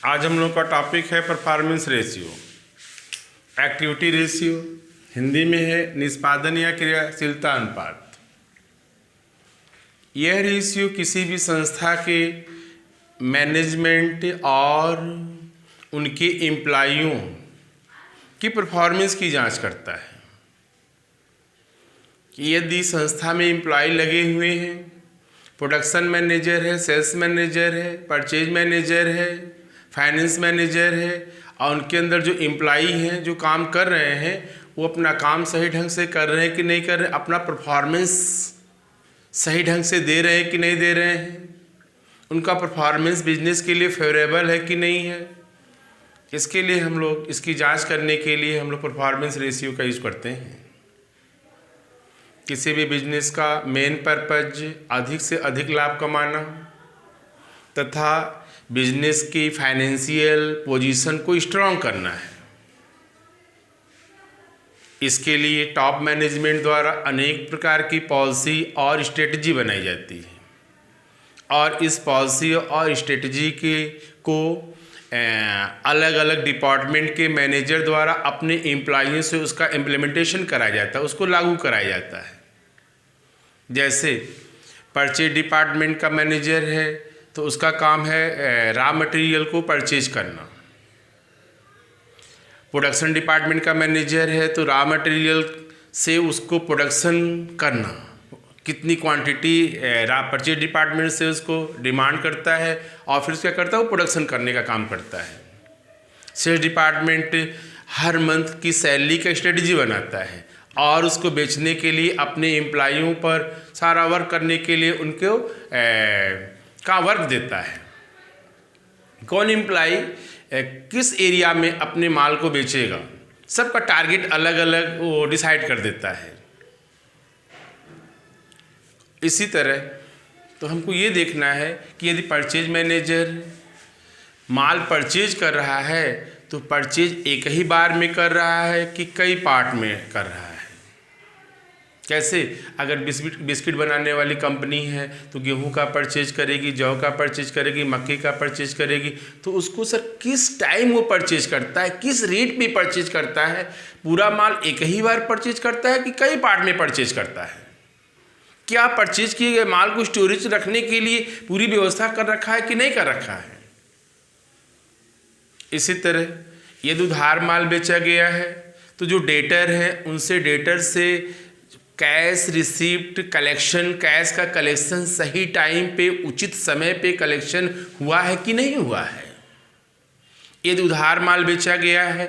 आज हम लोग का टॉपिक है performance ratio. Activity ratio Hindi में है निष्पादन या क्रियाशीलता अनुपात। यह रेशियो किसी भी संस्था के मैनेजमेंट और उनके एम्प्लॉइयों की परफॉर्मेंस की जांच करता है कि यदि संस्था में एम्प्लॉय लगे हुए हैं, प्रोडक्शन मैनेजर है, सेल्स मैनेजर है, परचेज मैनेजर है, फाइनेंस मैनेजर है और उनके अंदर जो एम्प्लॉई हैं जो काम कर रहे हैं वो अपना काम सही ढंग से कर रहे हैं कि नहीं कर रहे, अपना परफॉर्मेंस सही ढंग से दे रहे हैं कि नहीं दे रहे हैं, उनका परफॉर्मेंस बिजनेस के लिए फेवरेबल है कि नहीं है। इसके लिए हम लोग इसकी जांच करने के लिए हम लोग परफॉर्मेंस रेशियो का यूज करते हैं। किसी भी बिजनेस का मेन पर्पज अधिक से अधिक लाभ कमाना तथा बिजनेस की फाइनेंशियल पोजीशन को स्ट्रॉन्ग करना है। इसके लिए टॉप मैनेजमेंट द्वारा अनेक प्रकार की पॉलिसी और स्ट्रेटजी बनाई जाती है और इस पॉलिसी और स्ट्रेटजी को अलग अलग डिपार्टमेंट के मैनेजर द्वारा अपने एम्प्लॉइयों से उसका इम्प्लीमेंटेशन कराया जाता है, उसको लागू कराया जाता है। जैसे परचेज डिपार्टमेंट का मैनेजर है तो उसका काम है रॉ मटेरियल को परचेज करना। प्रोडक्शन डिपार्टमेंट का मैनेजर है तो रॉ मटेरियल से उसको प्रोडक्शन करना, कितनी क्वांटिटी परचेज डिपार्टमेंट से उसको डिमांड करता है और फिर क्या करता है वो प्रोडक्शन करने का काम करता है। सेल्स डिपार्टमेंट हर मंथ की सैलरी का स्ट्रेटजी बनाता है और उसको बेचने के लिए अपने एम्प्लॉइयों पर सारा वर्क करने के लिए उनको का वर्क देता है। कौन एम्प्लॉय किस एरिया में अपने माल को बेचेगा, सबका टारगेट अलग अलग वो डिसाइड कर देता है। इसी तरह तो हमको ये देखना है कि यदि परचेज मैनेजर माल परचेज कर रहा है तो परचेज एक ही बार में कर रहा है कि कई पार्ट में कर रहा है। कैसे, अगर बिस्किट बनाने वाली कंपनी है तो गेहूं का परचेज करेगी, जौ का परचेज करेगी, मक्के का परचेज करेगी, तो उसको सर किस टाइम वो परचेज करता है, किस रेट पे परचेज करता है, पूरा माल एक ही बार परचेज करता है कि कई पार्ट में परचेज करता है, क्या परचेज किए गए माल को स्टोरेज रखने के लिए पूरी व्यवस्था कर रखा है कि नहीं कर रखा है। इसी तरह यदि उधार माल बेचा गया है तो जो डेटर है उनसे डेटर से कैश रिसीप्ट कलेक्शन, कैश का कलेक्शन सही टाइम पे उचित समय पे कलेक्शन हुआ है कि नहीं हुआ है। यदि उधार माल बेचा गया है,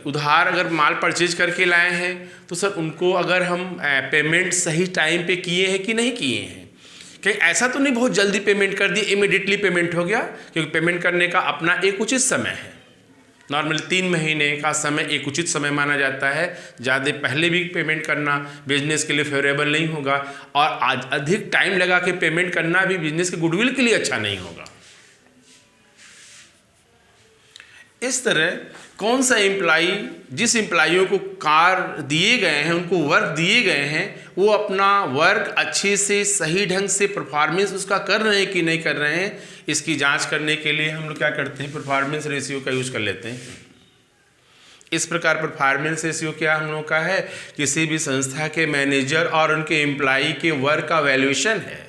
उधार अगर माल परचेज करके लाए हैं तो सर उनको अगर हम पेमेंट सही टाइम पे किए हैं कि नहीं किए हैं। कहीं ऐसा तो नहीं बहुत जल्दी पेमेंट कर दी, इमीडिएटली पेमेंट हो गया, क्योंकि पेमेंट करने का अपना एक उचित समय है। नॉर्मली 3 महीने का समय एक उचित समय माना जाता है। ज़्यादा पहले भी पेमेंट करना बिजनेस के लिए फेवरेबल नहीं होगा और आज अधिक टाइम लगा के पेमेंट करना भी बिजनेस के गुडविल के लिए अच्छा नहीं होगा। इस तरह कौन सा एम्प्लॉई, जिस एम्प्लॉइयों को कार्य दिए गए हैं, उनको वर्क दिए गए हैं, वो अपना वर्क अच्छे से सही ढंग से परफॉर्मेंस उसका कर रहे हैं कि नहीं कर रहे हैं, इसकी जांच करने के लिए हम लोग क्या करते हैं, परफॉर्मेंस रेशियो का यूज कर लेते हैं। इस प्रकार परफॉर्मेंस रेशियो क्या हम लोग का है, किसी भी संस्था के मैनेजर और उनके एम्प्लॉई के वर्क का वैल्यूएशन है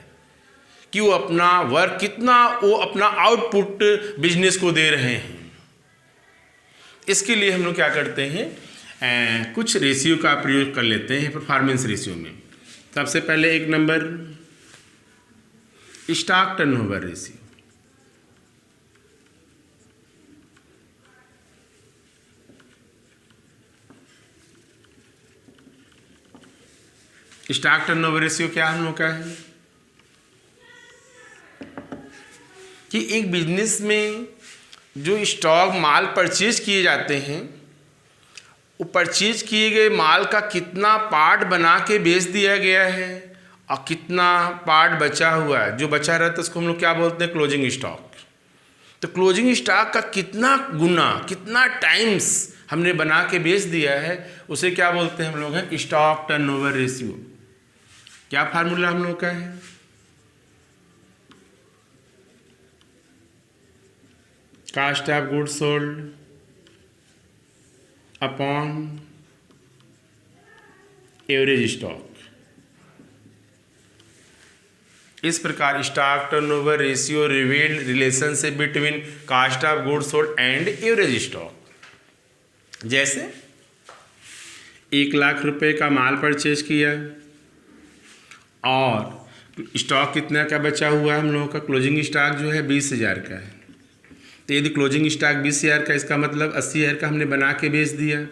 कि वो अपना वर्क कितना, वो अपना आउटपुट बिजनेस को दे रहे हैं। इसके लिए हम लोग क्या करते हैं, कुछ रेशियो का प्रयोग कर लेते हैं परफॉर्मेंस रेशियो में। सबसे पहले एक number stock turnover ratio. Stock turnover ratio क्या हम लोग का है कि एक बिजनेस में जो स्टॉक माल परचेज किए जाते हैं, वो परचेज किए गए माल का कितना पार्ट बना के बेच दिया गया है और कितना पार्ट बचा हुआ है, जो बचा रहता है उसको हम लोग क्या बोलते हैं, क्लोजिंग स्टॉक। तो क्लोजिंग स्टॉक का कितना गुना, कितना टाइम्स हमने बना के बेच दिया है, उसे क्या बोलते हैं हम लोग हैं, स्टॉक टर्नओवर रेशियो। क्या फार्मूला हम लोग का है, cost of goods sold upon average stock. इस प्रकार stock turnover ratio revealed relationship between cost of goods sold and average stock. जैसे 1,00,000 रुपए का माल परचेज किया और स्टॉक कितना का बचा हुआ है, हम लोगों का क्लोजिंग स्टॉक जो है 20,000 का है। तो यदि क्लोजिंग स्टॉक 20,000 का, इसका मतलब 80,000 का हमने बना के बेच दिया,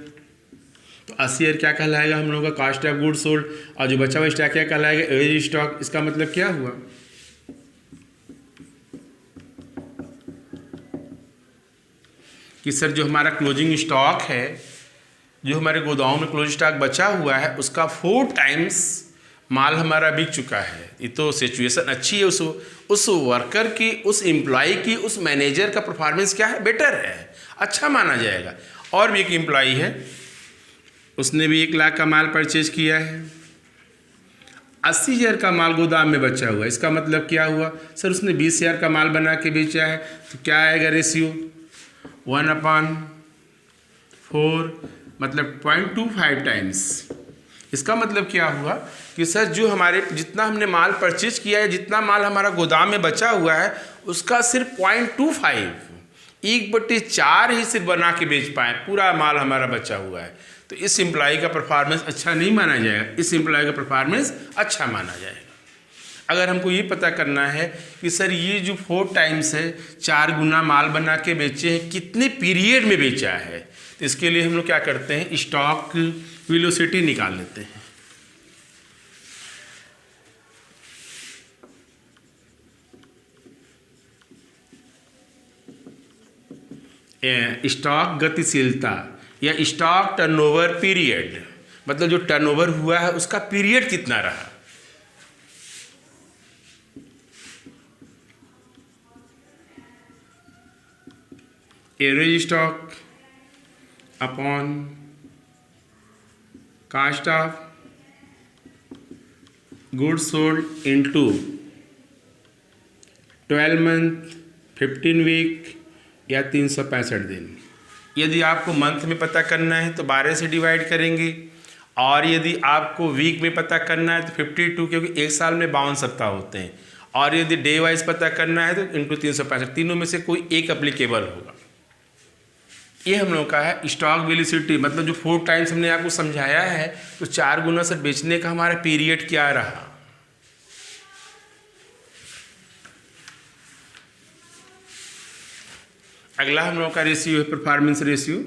तो 80,000 क्या कहलाएगा हम लोगों का कास्ट ऑफ गुड्स सोल्ड, और जो बचा हुआ स्टॉक क्या कहलाएगा एवरेज स्टॉक। इसका मतलब क्या हुआ कि सर जो हमारा क्लोजिंग स्टॉक है, जो हमारे गोदाम में क्लोजिंग स्टॉक बचा हुआ है, उसका 4 टाइम्स माल हमारा बिक चुका है। ये तो सिचुएशन अच्छी है, उस वर्कर की, उस एम्प्लॉय की, उस मैनेजर का परफॉर्मेंस क्या है, बेटर है, अच्छा माना जाएगा। और भी एक एम्प्लॉय है, उसने भी 1,00,000 का माल परचेज किया है, 80,000 का माल गोदाम में बचा हुआ है। इसका मतलब क्या हुआ सर, उसने 20,000 का माल बना के बेचा है, तो क्या आएगा रेशियो 1/4, मतलब 0.25 टाइम्स। इसका मतलब क्या हुआ कि सर जो हमारे जितना हमने माल परचेज किया है, जितना माल हमारा गोदाम में बचा हुआ है, उसका सिर्फ 0.25 1/4 ही सिर्फ बना के बेच पाए, पूरा माल हमारा बचा हुआ है। तो इस एम्प्लॉय का परफॉर्मेंस अच्छा नहीं माना जाएगा, इस एम्प्लॉय का परफॉर्मेंस अच्छा माना जाएगा। अगर हमको ये पता करना है कि सर ये जो 4 टाइम्स है, 4 गुना माल बना के बेचे हैं, कितने पीरियड में बेचा है, तो इसके लिए हम लोग क्या करते हैं, स्टॉक वेलोसिटी निकाल लेते हैं। स्टॉक गतिशीलता या स्टॉक टर्नओवर पीरियड, मतलब जो टर्नओवर हुआ है उसका पीरियड कितना रहा। Average stock upon cost of goods sold into 12 month, 15 week या 365 दिन। यदि आपको मंथ में पता करना है तो 12 से डिवाइड करेंगे, और यदि आपको वीक में पता करना है तो 52, क्योंकि एक साल में 52 सप्ताह होते हैं, और यदि डे वाइज पता करना है तो इंटू 365, तीनों में से कोई एक अप्लीकेबल होगा। ये हम लोग का है स्टॉक वेलोसिटी, मतलब जो 4 टाइम्स हमने आपको समझाया है, तो 4 गुना से बेचने का हमारा पीरियड क्या रहा। अगला हम लोग का रेशियो है performance ratio.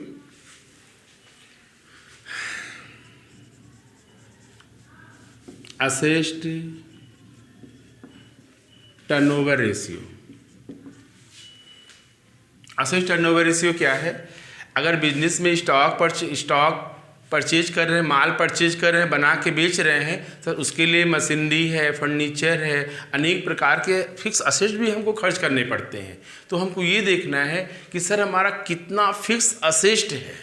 Asset turnover ratio. Asset turnover ratio क्या है, अगर बिजनेस में स्टॉक परचेज कर रहे हैं, माल परचेज कर रहे हैं, बना के बेच रहे हैं, तो उसके लिए मशीनरी है, फर्नीचर है, अनेक प्रकार के फिक्स असेट भी हमको खर्च करने पड़ते हैं। तो हमको ये देखना है कि सर हमारा कितना फिक्स असेट है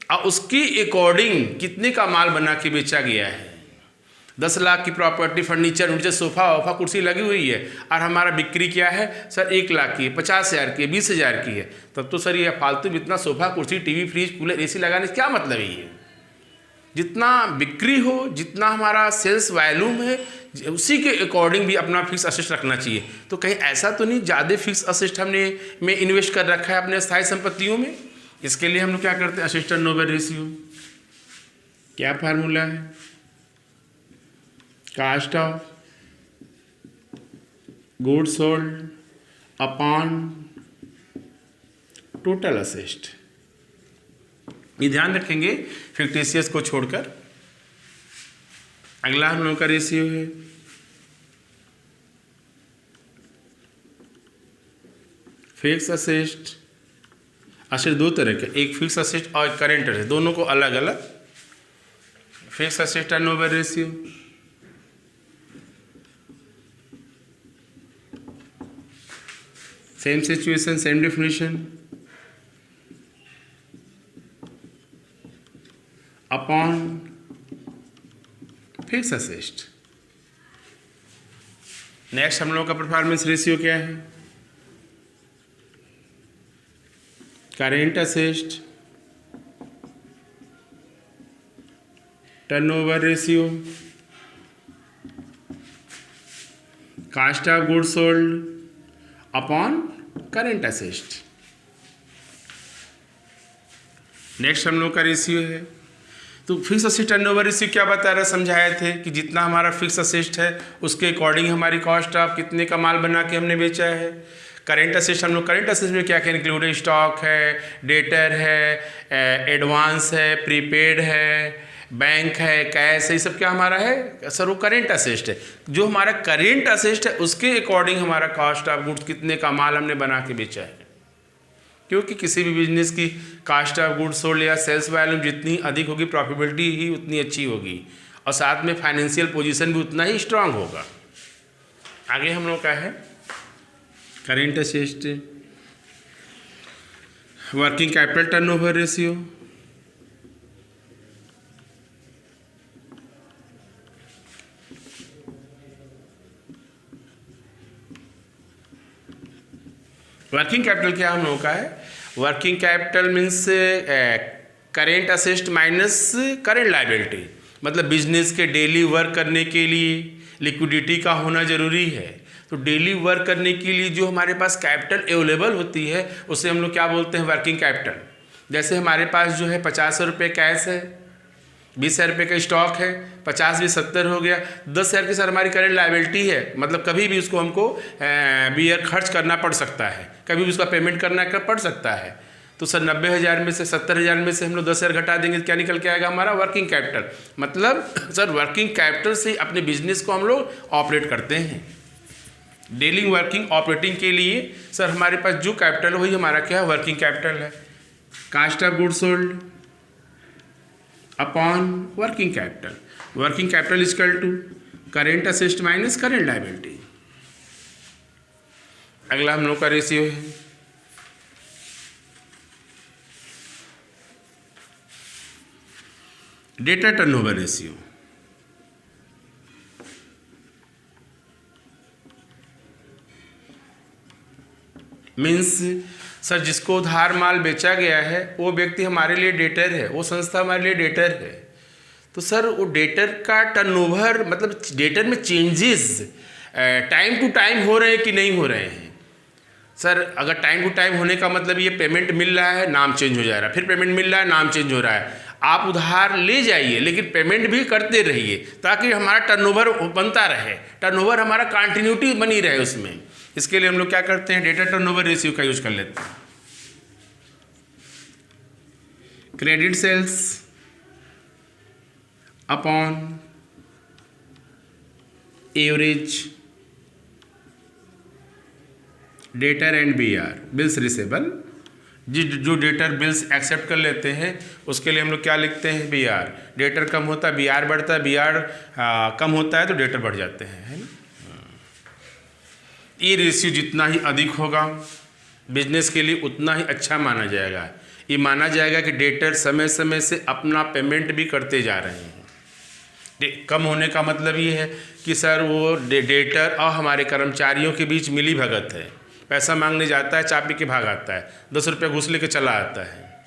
और उसकी अकॉर्डिंग कितने का माल बना के बेचा गया है। 10 लाख की प्रॉपर्टी, फर्नीचर, सोफ़ा वोफा कुर्सी लगी हुई है, और हमारा बिक्री क्या है सर 1 लाख की है, 50,000 की है, 20,000 की है, तब तो सर ये फालतू में इतना सोफ़ा कुर्सी, टीवी, फ्रिज, कूलर, एसी लगाने से क्या मतलब है। ये जितना बिक्री हो, जितना हमारा सेल्स वॉल्यूम है, उसी के अकॉर्डिंग भी अपना फिक्स असेट रखना चाहिए। तो कहीं ऐसा तो नहीं ज़्यादा फिक्स असेट हमने में इन्वेस्ट कर रखा है अपने स्थायी संपत्तियों में। इसके लिए हम लोग क्या करते हैं, असेट टर्नओवर रेशियो। क्या फार्मूला है, cost of goods sold upon total assets. ये ध्यान रखेंगे फिक्टिशियस को छोड़कर। अगला हम लोगों का रेशियो है फिक्स असेस्ट। असेट 2 तरह के, एक फिक्स असेट और करेंट असेट, दोनों को अलग अलग। Fix asset turnover ratio same situation, same definition, upon fix assets. Next हम लोगों का परफॉर्मेंस रेशियो क्या है, current assets, turnover ratio, cost of goods sold upon current assets. Next हम लोग का रेशियो है, तो फिक्स असेस्ट टर्नओवर रेशियो क्या बता रहा, समझाए थे कि जितना हमारा फिक्स असेस्ट है उसके अकॉर्डिंग हमारी कॉस्ट ऑफ कितने का माल बना के हमने बेचा है। करेंट असेस्ट, हम लोग करेंट असेस्ट में क्या क्या इंक्लूडेड, स्टॉक है, डेटर है, एडवांस है, प्रीपेड है, बैंक है, कैश है, ये सब क्या हमारा है सर, वो करेंट असेस्ट है। जो हमारा करेंट असेस्ट है उसके अकॉर्डिंग हमारा कॉस्ट ऑफ गुड्स कितने का माल हमने बना के बेचा है, क्योंकि किसी भी बिजनेस की कास्ट ऑफ गुड्स सोल्ड या सेल्स वॉल्यूम जितनी अधिक होगी प्रॉफिटेबिलिटी ही उतनी अच्छी होगी, और साथ में फाइनेंशियल पोजीशन भी उतना ही स्ट्रांग होगा। आगे हम लोग का है current asset, working capital turnover ratio, working capital क्या हम लोगों का है, working capital means current assets minus current liability, मतलब बिजनेस के डेली वर्क करने के लिए लिक्विडिटी का होना ज़रूरी है। तो डेली वर्क करने के लिए जो हमारे पास कैपिटल अवेलेबल होती है उसे हम लोग क्या बोलते हैं, वर्किंग कैपिटल। जैसे हमारे पास जो है 50 रुपये कैश है, 20,000 रुपये का स्टॉक है, 50 भी 70 हो गया, 10,000 की सर हमारी करेंट लायबिलिटी है, मतलब कभी भी उसको हमको बियर खर्च करना पड़ सकता है, कभी भी उसका पेमेंट करना पड़ सकता है। तो सर 90,000 में से 70,000 में से हम लोग 10,000 घटा देंगे तो क्या निकल के आएगा हमारा वर्किंग कैपिटल। मतलब सर वर्किंग कैपिटल से अपने बिजनेस को हम लोग ऑपरेट करते हैं। डेली वर्किंग ऑपरेटिंग के लिए सर हमारे पास जो कैपिटल वही हमारा क्या है, वर्किंग कैपिटल है। Cost of goods sold upon working capital, working capital equal to current assets minus current liability. अगला हम लोग का रेशियो है debtor turnover ratio. Means sir जिसको उधार माल बेचा गया है वो व्यक्ति हमारे लिए डेटर है, वो संस्था हमारे लिए डेटर है। तो सर वो डेटर का टर्नओवर, मतलब डेटर में चेंजेस टाइम टू टाइम हो रहे हैं कि नहीं हो रहे हैं। सर अगर टाइम टू टाइम होने का मतलब ये पेमेंट मिल रहा है, नाम चेंज हो जा रहा है, फिर पेमेंट मिल रहा है, नाम चेंज हो रहा है। आप उधार ले जाइए लेकिन पेमेंट भी करते रहिए ताकि हमारा टर्नओवर बनता रहे, टर्नओवर हमारा कंटिन्यूटी बनी रहे उसमें। इसके लिए हम लोग क्या करते हैं, डेटा टर्नओवर रेशियो का यूज कर लेते हैं। Credit sales upon average debtor and BR, bills receivable. जो डेटर बिल्स एक्सेप्ट कर लेते हैं उसके लिए हम लोग क्या लिखते हैं, बीआर। डेटर कम होता है बीआर बढ़ता है, बीआर कम होता है तो डेटर बढ़ जाते हैं, है ना। ये रेशियो जितना ही अधिक होगा बिजनेस के लिए उतना ही अच्छा माना जाएगा। ये माना जाएगा कि डेटर समय समय से अपना पेमेंट भी करते जा रहे हैं। कम होने का मतलब ये है कि सर वो डेटर और हमारे कर्मचारियों के बीच मिली भगत है, पैसा मांगने जाता है, चाबी के भाग आता है, 10 रुपये घूस लेके चला आता है।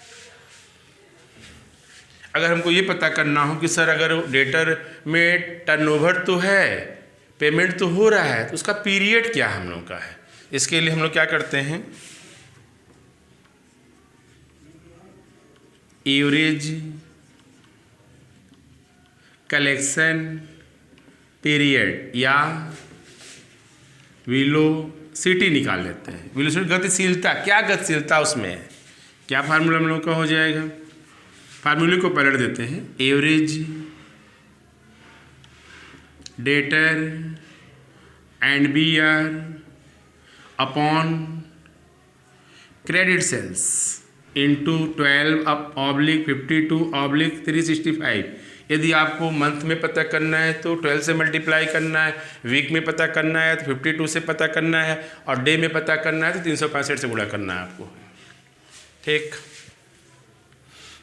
अगर हमको ये पता करना हो कि सर अगर डेटर में टर्नओवर तो है, पेमेंट तो हो रहा है, तो उसका पीरियड क्या हम लोग का है, इसके लिए हम लोग क्या करते हैं, एवरेज कलेक्शन पीरियड या वेलोसिटी निकाल लेते हैं। वेलोसिटी गतिशीलता, क्या गतिशीलता उसमें है, क्या फार्मूला हम लोग का हो जाएगा। फार्मूले को पलट देते हैं, average debtor and BR upon credit sales into 12/52/365। यदि आपको मंथ में पता करना है तो 12 से मल्टीप्लाई करना है, वीक में पता करना है तो 52 से पता करना है, और डे में पता करना है तो 365 से गुणा करना है आपको, ठीक।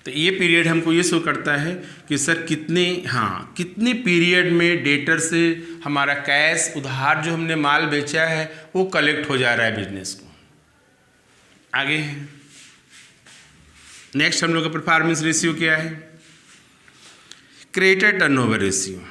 तो ये पीरियड हमको ये शो करता है कि सर कितने पीरियड में डेटर से हमारा कैश उधार जो हमने माल बेचा है वो कलेक्ट हो जा रहा है बिजनेस को। आगे नेक्स्ट हम लोग का परफॉर्मेंस रेशियो क्या है? Creditor turnover ratio.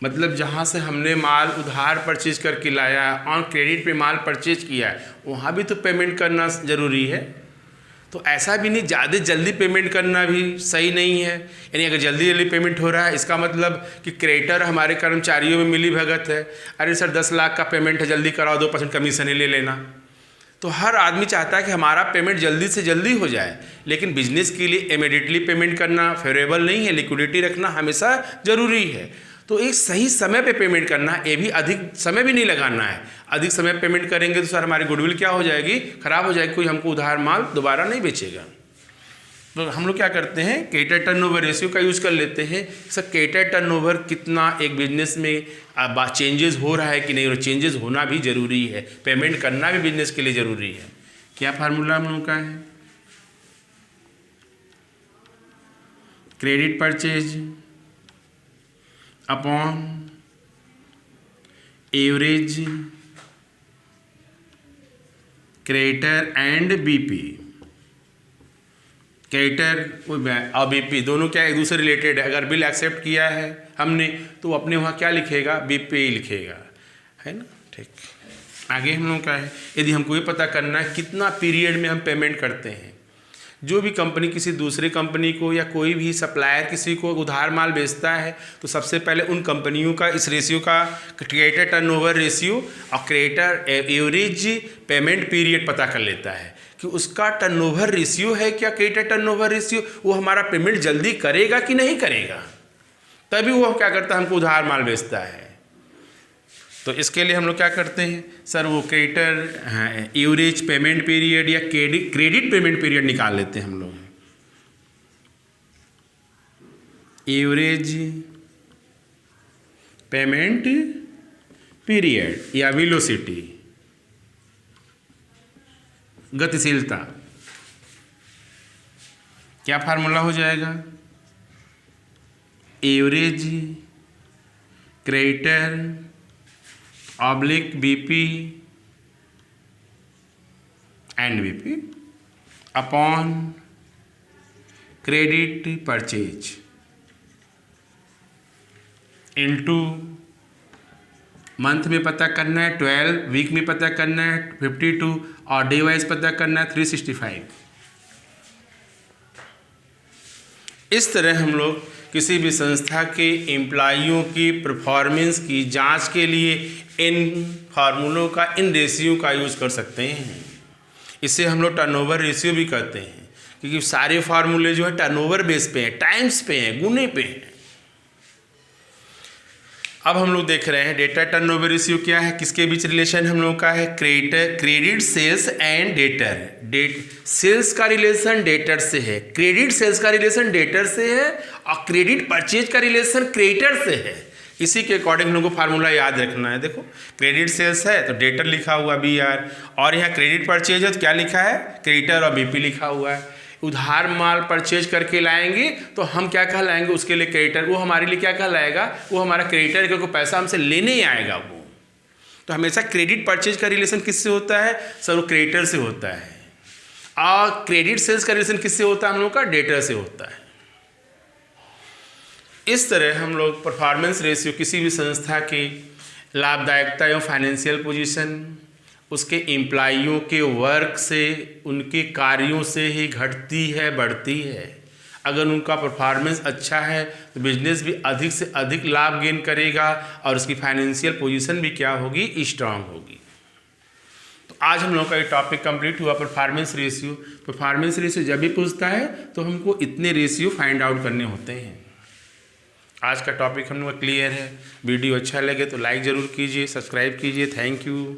मतलब जहाँ से हमने माल उधार परचेज करके लाया, ऑन क्रेडिट पे माल परचेज किया है, वहाँ भी तो पेमेंट करना ज़रूरी है। तो ऐसा भी नहीं ज़्यादा जल्दी पेमेंट करना भी सही नहीं है। यानी अगर जल्दी जल्दी पेमेंट हो रहा है, इसका मतलब कि क्रेडिटर हमारे कर्मचारियों में मिली भगत है। अरे सर 10 लाख का पेमेंट है, जल्दी कराओ, 2% कमीशन ही ले लेना। तो हर आदमी चाहता है कि हमारा पेमेंट जल्दी से जल्दी हो जाए, लेकिन बिजनेस के लिए इमीडिएटली पेमेंट करना फेवरेबल नहीं है। लिक्विडिटी रखना हमेशा ज़रूरी है। तो एक सही समय पे पेमेंट करना, ये भी अधिक समय भी नहीं लगाना है। अधिक समय पेमेंट करेंगे तो सर हमारी गुडविल क्या हो जाएगी? खराब हो जाएगी, कोई हमको उधार माल दोबारा नहीं बेचेगा। तो हम लोग क्या करते हैं, क्रेडिटर टर्नओवर रेशियो का यूज़ कर लेते हैं। सर क्रेडिटर टर्नओवर कितना एक बिजनेस में चेंजेस हो रहा है कि नहीं, और चेंजेस होना भी ज़रूरी है, पेमेंट करना भी बिजनेस के लिए ज़रूरी है। क्या फार्मूला हम लोग का है? Credit purchase upon average creditor and BP. Creditor और बीपी दोनों क्या एक दूसरे रिलेटेड है। अगर बिल एक्सेप्ट किया है हमने तो अपने वहाँ क्या लिखेगा? बीपी लिखेगा, है ना। ठीक, आगे हम लोग का है, यदि हमको ये पता करना है कितना पीरियड में हम पेमेंट करते हैं। जो भी कंपनी किसी दूसरी कंपनी को या कोई भी सप्लायर किसी को उधार माल बेचता है, तो सबसे पहले उन कंपनियों का इस रेशियो का क्रेडिटर टर्नओवर रेशियो और क्रेडिटर एवरेज पेमेंट पीरियड पता कर लेता है कि उसका टर्नओवर रेशियो है क्या, क्रेडिटर टर्नओवर रेशियो, वो हमारा पेमेंट जल्दी करेगा कि नहीं करेगा। तभी वो क्या करता है, हमको उधार माल बेचता है। तो इसके लिए हम लोग क्या करते हैं, सर वो क्रेडिटर एवरेज पेमेंट पीरियड या क्रेडिट पेमेंट पीरियड निकाल लेते हैं हम लोग। एवरेज पेमेंट पीरियड या वेलोसिटी, गतिशीलता, क्या फार्मूला हो जाएगा? Average creditor oblique BP and BP upon credit purchase into month में पता करना है 12, वीक में पता करना है 52 और डे वाइज पता करना है 365। इस तरह हम लोग किसी भी संस्था के एम्प्लॉइयों की परफॉर्मेंस की जांच के लिए इन फार्मूलों का, इन रेशियो का यूज़ कर सकते हैं। इसे हम लोग टर्नओवर रेशियो भी कहते हैं, क्योंकि सारे फार्मूले जो है टर्नओवर बेस पे हैं, टाइम्स पे हैं, गुने पे हैं। अब हम लोग देख रहे हैं डेटा टर्नओवर रेशियो क्या है, किसके बीच रिलेशन हम लोग का है? Credit sales and debtor. Sales का रिलेशन डेटर से है, क्रेडिट सेल्स का रिलेशन डेटर से है और क्रेडिट परचेज का रिलेशन क्रेडिटर से है। इसी के अकॉर्डिंग हम लोग को फार्मूला याद रखना है। देखो क्रेडिट सेल्स है तो डेटर लिखा हुआ BR, और यहाँ क्रेडिट परचेज है तो क्या लिखा है? क्रेडिटर और BP लिखा हुआ है। उधार माल परचेज करके लाएंगे तो हम क्या कहलाएंगे? उसके लिए क्रेडिटर। वो हमारे लिए क्या कहलाएगा? वो हमारा क्रेडिटर, क्योंकि पैसा हमसे लेने ही आएगा वो। तो हमेशा क्रेडिट परचेज का रिलेशन किससे होता है? सर वो क्रेडिटर से होता है। और क्रेडिट सेल्स का रिलेशन किससे होता है? हम लोग का डेटर से होता है। इस तरह हम लोग परफॉर्मेंस रेशियो किसी भी संस्था की लाभदायकता एवं फाइनेंशियल पोजीशन उसके एम्प्लॉइयों के वर्क से, उनके कार्यों से ही घटती है, बढ़ती है। अगर उनका परफॉर्मेंस अच्छा है तो बिजनेस भी अधिक से अधिक लाभ गेन करेगा और उसकी फाइनेंशियल पोजीशन भी क्या होगी? स्ट्रांग होगी। तो आज हम लोग का ये टॉपिक कंप्लीट हुआ, परफॉर्मेंस रेशियो। परफॉर्मेंस रेशियो जब भी पूछता है तो हमको इतने रेशियो फाइंड आउट करने होते हैं। आज का टॉपिक हम लोग क्लियर है। वीडियो अच्छा लगे तो लाइक ज़रूर कीजिए, सब्सक्राइब कीजिए। Thank you.